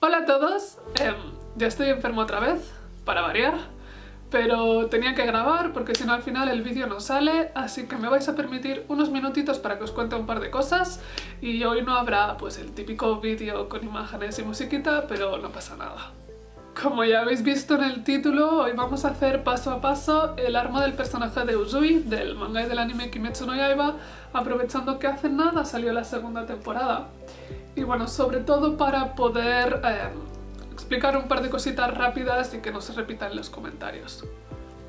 Hola a todos, ya estoy enfermo otra vez, para variar, pero tenía que grabar porque si no al final el vídeo no sale, así que me vais a permitir unos minutitos para que os cuente un par de cosas y hoy no habrá pues el típico vídeo con imágenes y musiquita, pero no pasa nada. Como ya habéis visto en el título, hoy vamos a hacer paso a paso el arma del personaje de Uzui, del manga y del anime Kimetsu no Yaiba, aprovechando que hace nada salió la segunda temporada. Y bueno, sobre todo para poder explicar un par de cositas rápidas y que no se repitan en los comentarios.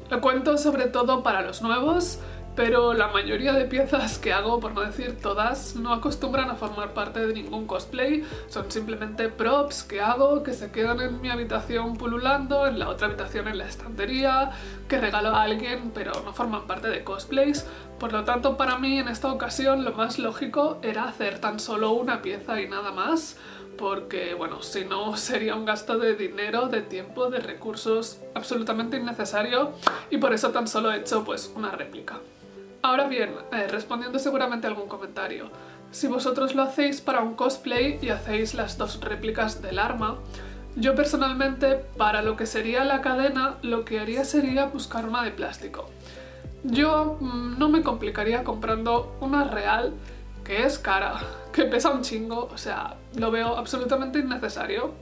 Lo cuento sobre todo para los nuevos, pero la mayoría de piezas que hago, por no decir todas, no acostumbran a formar parte de ningún cosplay, son simplemente props que hago, que se quedan en mi habitación pululando, en la otra habitación en la estantería, que regalo a alguien, pero no forman parte de cosplays. Por lo tanto, para mí en esta ocasión lo más lógico era hacer tan solo una pieza y nada más, porque bueno, si no sería un gasto de dinero, de tiempo, de recursos absolutamente innecesario y por eso tan solo he hecho pues una réplica. Ahora bien, respondiendo seguramente a algún comentario, si vosotros lo hacéis para un cosplay y hacéis las dos réplicas del arma, yo personalmente para lo que sería la cadena lo que haría sería buscar una de plástico. Yo no me complicaría comprando una real, que es cara, que pesa un chingo, o sea, lo veo absolutamente innecesario.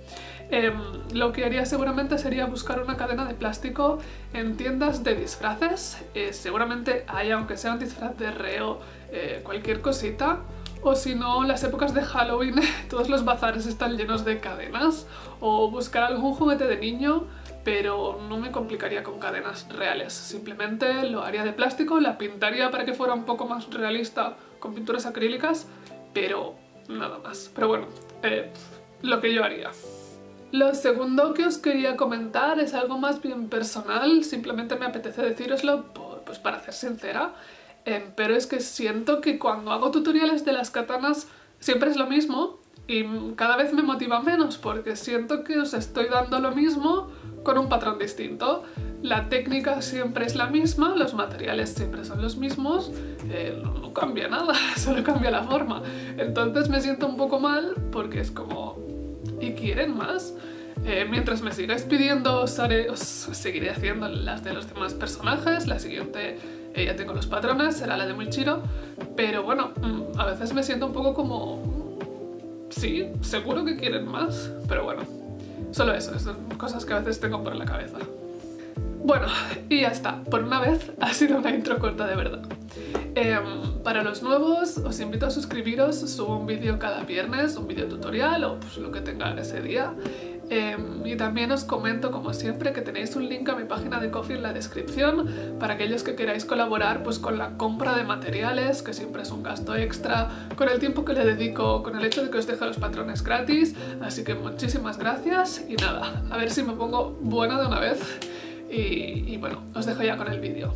Lo que haría seguramente sería buscar una cadena de plástico en tiendas de disfraces, seguramente hay, aunque sea un disfraz de reo, cualquier cosita, o si no, las épocas de Halloween todos los bazares están llenos de cadenas, o buscar algún juguete de niño, pero no me complicaría con cadenas reales, simplemente lo haría de plástico, la pintaría para que fuera un poco más realista con pinturas acrílicas, pero nada más. Pero bueno, lo que yo haría. Lo segundo que os quería comentar es algo más bien personal, simplemente me apetece decíroslo pues para ser sincera, pero es que siento que cuando hago tutoriales de las katanas siempre es lo mismo y cada vez me motiva menos porque siento que os estoy dando lo mismo con un patrón distinto. La técnica siempre es la misma, los materiales siempre son los mismos, no cambia nada, solo cambia la forma. Entonces me siento un poco mal porque es como... ¿y quieren más? Mientras me sigáis pidiendo os seguiré haciendo las de los demás personajes, la siguiente ya tengo los patrones, será la de Muichiro, pero bueno, a veces me siento un poco como... sí, seguro que quieren más, pero bueno, solo eso, son cosas que a veces tengo por la cabeza. Bueno, y ya está, por una vez ha sido una intro corta de verdad. Para los nuevos os invito a suscribiros, subo un vídeo cada viernes, un vídeo tutorial o pues lo que tenga ese día. Y también os comento como siempre que tenéis un link a mi página de Ko-fi en la descripción para aquellos que queráis colaborar pues con la compra de materiales, que siempre es un gasto extra, con el tiempo que le dedico, con el hecho de que os dejo los patrones gratis, así que muchísimas gracias y nada, a ver si me pongo buena de una vez y bueno, os dejo ya con el vídeo.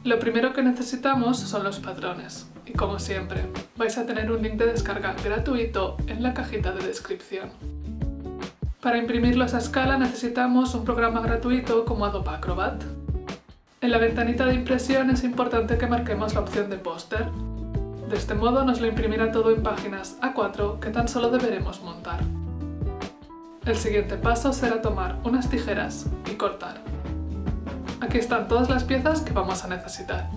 Lo primero que necesitamos son los patrones y como siempre vais a tener un link de descarga gratuito en la cajita de descripción. Para imprimirlos a escala necesitamos un programa gratuito como Adobe Acrobat. En la ventanita de impresión es importante que marquemos la opción de póster. De este modo nos lo imprimirá todo en páginas A4 que tan solo deberemos montar. El siguiente paso será tomar unas tijeras y cortar. Aquí están todas las piezas que vamos a necesitar.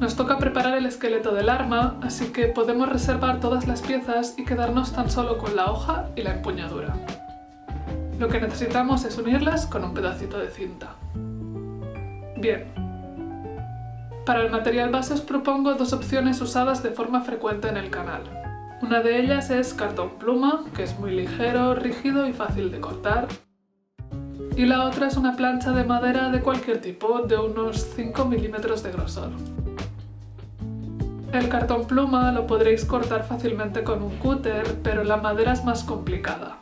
Nos toca preparar el esqueleto del arma, así que podemos reservar todas las piezas y quedarnos tan solo con la hoja y la empuñadura. Lo que necesitamos es unirlas con un pedacito de cinta. Bien. Para el material base os propongo dos opciones usadas de forma frecuente en el canal. Una de ellas es cartón pluma, que es muy ligero, rígido y fácil de cortar. Y la otra es una plancha de madera de cualquier tipo, de unos 5 milímetros de grosor. El cartón pluma lo podréis cortar fácilmente con un cúter, pero la madera es más complicada.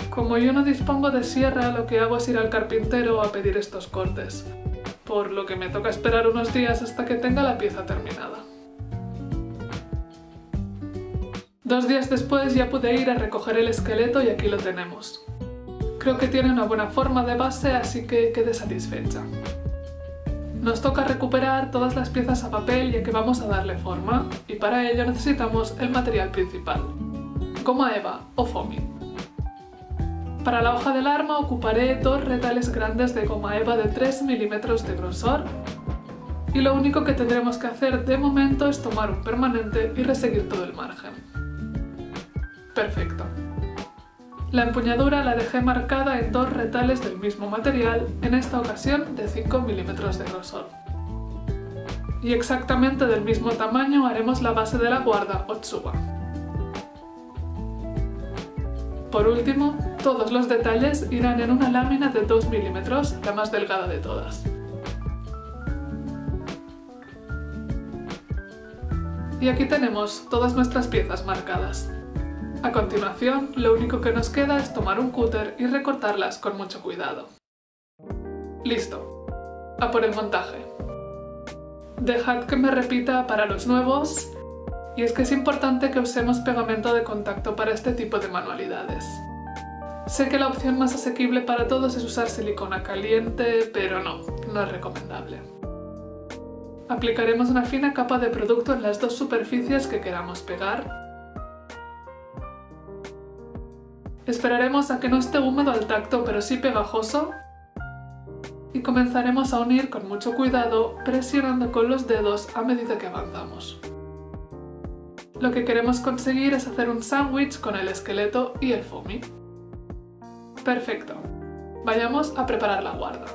Como yo no dispongo de sierra, lo que hago es ir al carpintero a pedir estos cortes, por lo que me toca esperar unos días hasta que tenga la pieza terminada. 2 días después ya pude ir a recoger el esqueleto y aquí lo tenemos. Creo que tiene una buena forma de base, así que quedé satisfecha. Nos toca recuperar todas las piezas a papel ya que vamos a darle forma, y para ello necesitamos el material principal, goma eva o foamy. Para la hoja del arma ocuparé 2 retales grandes de goma eva de 3 milímetros de grosor, y lo único que tendremos que hacer de momento es tomar un permanente y reseguir todo el margen. Perfecto. La empuñadura la dejé marcada en 2 retales del mismo material, en esta ocasión de 5 milímetros de grosor. Y exactamente del mismo tamaño haremos la base de la guarda o tsuba. Por último, todos los detalles irán en una lámina de 2 milímetros, la más delgada de todas. Y aquí tenemos todas nuestras piezas marcadas. A continuación, lo único que nos queda es tomar un cúter y recortarlas con mucho cuidado. Listo. A por el montaje. Dejad que me repita para los nuevos, y es que es importante que usemos pegamento de contacto para este tipo de manualidades. Sé que la opción más asequible para todos es usar silicona caliente, pero no es recomendable. Aplicaremos una fina capa de producto en las 2 superficies que queramos pegar. Esperaremos a que no esté húmedo al tacto, pero sí pegajoso, y comenzaremos a unir con mucho cuidado, presionando con los dedos a medida que avanzamos. Lo que queremos conseguir es hacer un sándwich con el esqueleto y el foamy. Perfecto. Vayamos a preparar la guarda.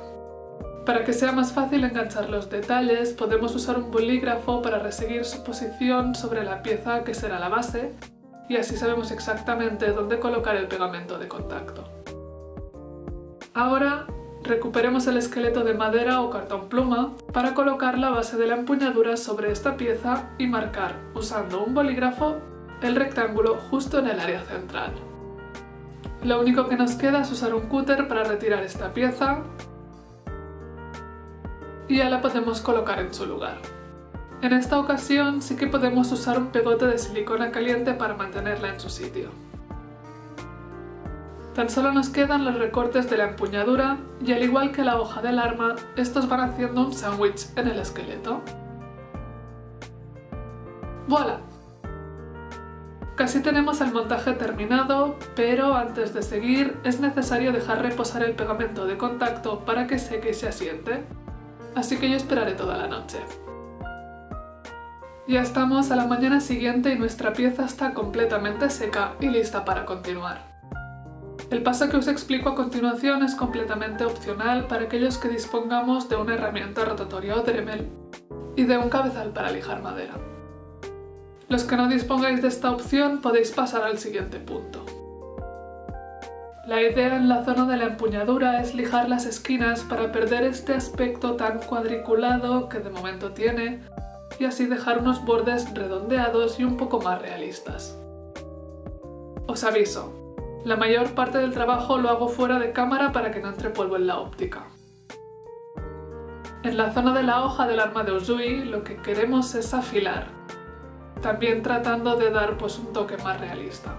Para que sea más fácil enganchar los detalles, podemos usar un bolígrafo para reseguir su posición sobre la pieza que será la base, y así sabemos exactamente dónde colocar el pegamento de contacto. Ahora, recuperemos el esqueleto de madera o cartón pluma para colocar la base de la empuñadura sobre esta pieza y marcar, usando un bolígrafo, el rectángulo justo en el área central. Lo único que nos queda es usar un cúter para retirar esta pieza y ya la podemos colocar en su lugar. En esta ocasión sí que podemos usar un pegote de silicona caliente para mantenerla en su sitio. Tan solo nos quedan los recortes de la empuñadura y al igual que la hoja del arma, estos van haciendo un sándwich en el esqueleto. ¡Voilà! Casi tenemos el montaje terminado, pero antes de seguir es necesario dejar reposar el pegamento de contacto para que seque y se asiente, así que yo esperaré toda la noche. Ya estamos a la mañana siguiente y nuestra pieza está completamente seca y lista para continuar. El paso que os explico a continuación es completamente opcional para aquellos que dispongamos de una herramienta rotatoria o Dremel y de un cabezal para lijar madera. Los que no dispongáis de esta opción podéis pasar al siguiente punto. La idea en la zona de la empuñadura es lijar las esquinas para perder este aspecto tan cuadriculado que de momento tiene, y así dejar unos bordes redondeados y un poco más realistas. Os aviso, la mayor parte del trabajo lo hago fuera de cámara para que no entre polvo en la óptica. En la zona de la hoja del arma de Usui lo que queremos es afilar, también tratando de dar un toque más realista.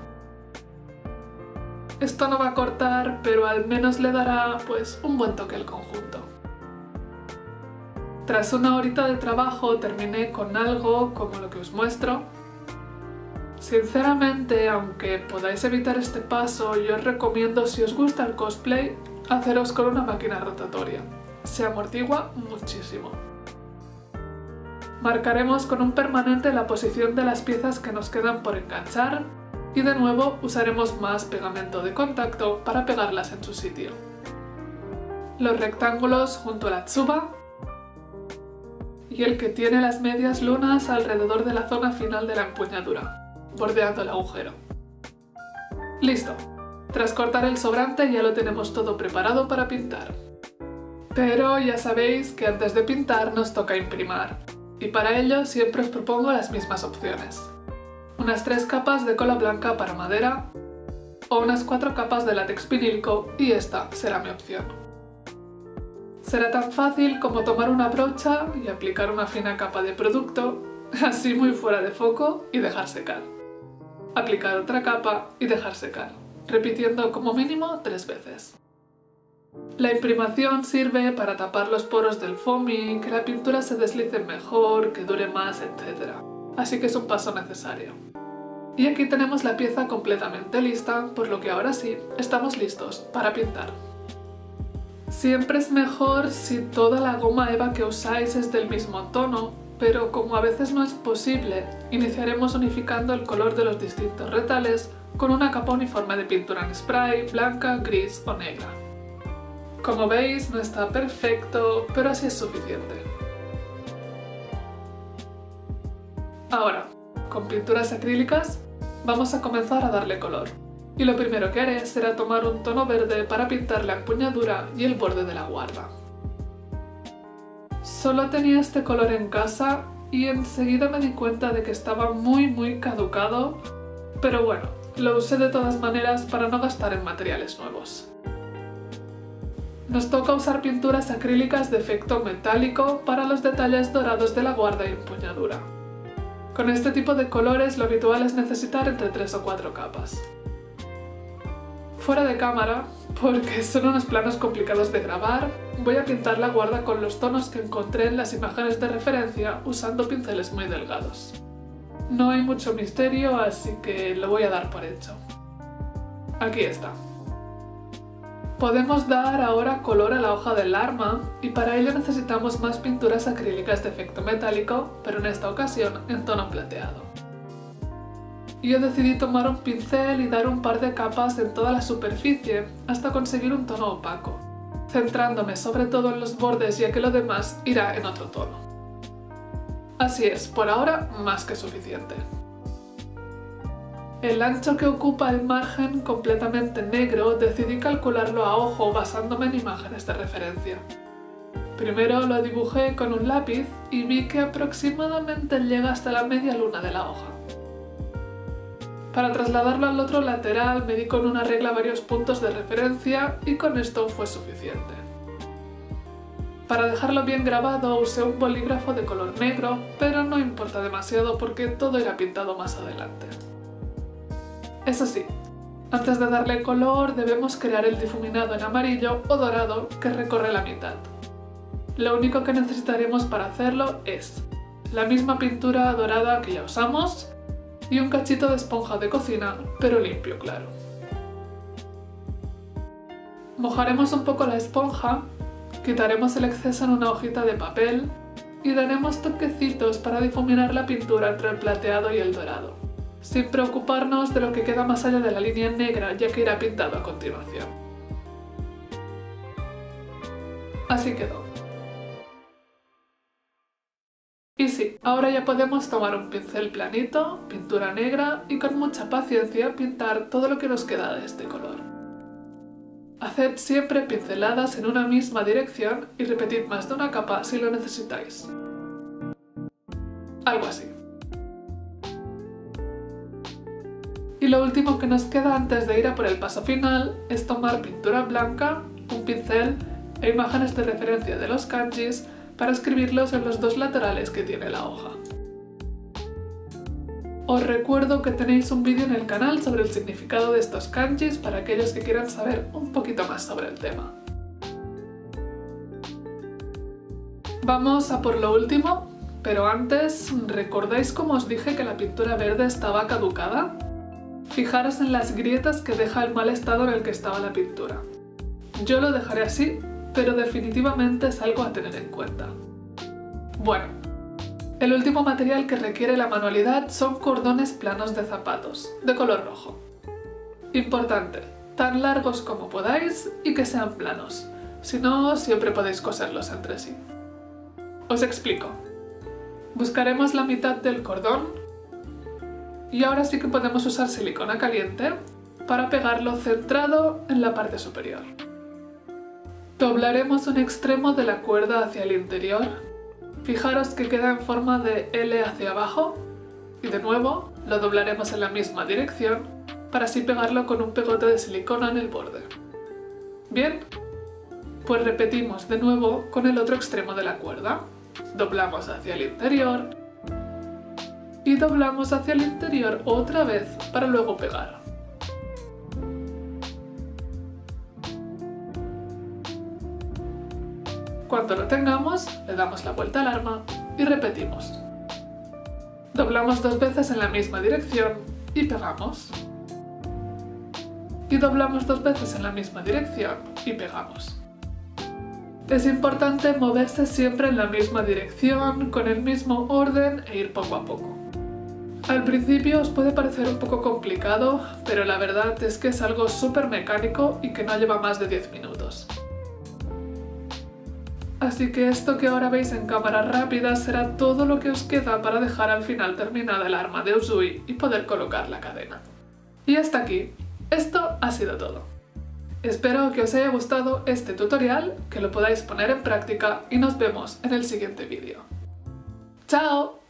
Esto no va a cortar, pero al menos le dará un buen toque al conjunto. Tras una horita de trabajo terminé con algo como lo que os muestro. Sinceramente, aunque podáis evitar este paso, yo os recomiendo, si os gusta el cosplay, haceros con una máquina rotatoria. Se amortigua muchísimo. Marcaremos con un permanente la posición de las piezas que nos quedan por enganchar y de nuevo usaremos más pegamento de contacto para pegarlas en su sitio. Los rectángulos junto a la tsuba y el que tiene las medias lunas alrededor de la zona final de la empuñadura, bordeando el agujero. ¡Listo! Tras cortar el sobrante ya lo tenemos todo preparado para pintar. Pero ya sabéis que antes de pintar nos toca imprimar, y para ello siempre os propongo las mismas opciones. Unas 3 capas de cola blanca para madera, o unas 4 capas de látex vinílico, y esta será mi opción. Será tan fácil como tomar una brocha y aplicar una fina capa de producto, así muy fuera de foco, y dejar secar. Aplicar otra capa y dejar secar, repitiendo como mínimo 3 veces. La imprimación sirve para tapar los poros del foaming, que la pintura se deslice mejor, que dure más, etc. Así que es un paso necesario. Y aquí tenemos la pieza completamente lista, por lo que ahora sí, estamos listos para pintar. Siempre es mejor si toda la goma eva que usáis es del mismo tono, pero como a veces no es posible, iniciaremos unificando el color de los distintos retales con una capa uniforme de pintura en spray, blanca, gris o negra. Como veis, no está perfecto, pero así es suficiente. Ahora, con pinturas acrílicas, vamos a comenzar a darle color. Y lo primero que haré será tomar un tono verde para pintar la empuñadura y el borde de la guarda. Solo tenía este color en casa y enseguida me di cuenta de que estaba muy caducado, pero bueno, lo usé de todas maneras para no gastar en materiales nuevos. Nos toca usar pinturas acrílicas de efecto metálico para los detalles dorados de la guarda y empuñadura. Con este tipo de colores lo habitual es necesitar entre 3 o 4 capas. Fuera de cámara, porque son unos planos complicados de grabar, voy a pintar la guarda con los tonos que encontré en las imágenes de referencia usando pinceles muy delgados. No hay mucho misterio, así que lo voy a dar por hecho. Aquí está. Podemos dar ahora color a la hoja del arma y para ello necesitamos más pinturas acrílicas de efecto metálico, pero en esta ocasión en tono plateado. Yo decidí tomar un pincel y dar un par de capas en toda la superficie hasta conseguir un tono opaco, centrándome sobre todo en los bordes ya que lo demás irá en otro tono. Así es, por ahora más que suficiente. El ancho que ocupa el margen completamente negro decidí calcularlo a ojo basándome en imágenes de referencia. Primero lo dibujé con un lápiz y vi que aproximadamente llega hasta la media luna de la hoja. Para trasladarlo al otro lateral medí con una regla varios puntos de referencia y con esto fue suficiente. Para dejarlo bien grabado usé un bolígrafo de color negro, pero no importa demasiado porque todo irá pintado más adelante. Eso sí, antes de darle color debemos crear el difuminado en amarillo o dorado que recorre la mitad. Lo único que necesitaremos para hacerlo es la misma pintura dorada que ya usamos y un cachito de esponja de cocina, pero limpio, claro. Mojaremos un poco la esponja, quitaremos el exceso en una hojita de papel y daremos toquecitos para difuminar la pintura entre el plateado y el dorado, sin preocuparnos de lo que queda más allá de la línea negra ya que irá pintado a continuación. Así quedó. Y sí, ahora ya podemos tomar un pincel planito, pintura negra y con mucha paciencia pintar todo lo que nos queda de este color. Haced siempre pinceladas en una misma dirección y repetid más de una capa si lo necesitáis. Algo así. Y lo último que nos queda antes de ir a por el paso final es tomar pintura blanca, un pincel e imágenes de referencia de los kanjis para escribirlos en los dos laterales que tiene la hoja. Os recuerdo que tenéis un vídeo en el canal sobre el significado de estos kanjis para aquellos que quieran saber un poquito más sobre el tema. Vamos a por lo último, pero antes, ¿recordáis cómo os dije que la pintura verde estaba caducada? Fijaros en las grietas que deja el mal estado en el que estaba la pintura. Yo lo dejaré así, pero definitivamente es algo a tener en cuenta. Bueno, el último material que requiere la manualidad son cordones planos de zapatos, de color rojo. Importante, tan largos como podáis y que sean planos, si no siempre podéis coserlos entre sí. Os explico. Buscaremos la mitad del cordón y ahora sí que podemos usar silicona caliente para pegarlo centrado en la parte superior. Doblaremos un extremo de la cuerda hacia el interior. Fijaros que queda en forma de L hacia abajo y de nuevo lo doblaremos en la misma dirección para así pegarlo con un pegote de silicona en el borde. ¿Bien? Pues repetimos de nuevo con el otro extremo de la cuerda. Doblamos hacia el interior y doblamos hacia el interior otra vez para luego pegar. Cuando lo tengamos, le damos la vuelta al arma y repetimos. Doblamos 2 veces en la misma dirección y pegamos. Y doblamos 2 veces en la misma dirección y pegamos. Es importante moverse siempre en la misma dirección, con el mismo orden e ir poco a poco. Al principio os puede parecer un poco complicado, pero la verdad es que es algo súper mecánico y que no lleva más de 10 minutos. Así que esto que ahora veis en cámara rápida será todo lo que os queda para dejar al final terminada el arma de Uzui y poder colocar la cadena. Y hasta aquí, esto ha sido todo. Espero que os haya gustado este tutorial, que lo podáis poner en práctica y nos vemos en el siguiente vídeo. ¡Chao!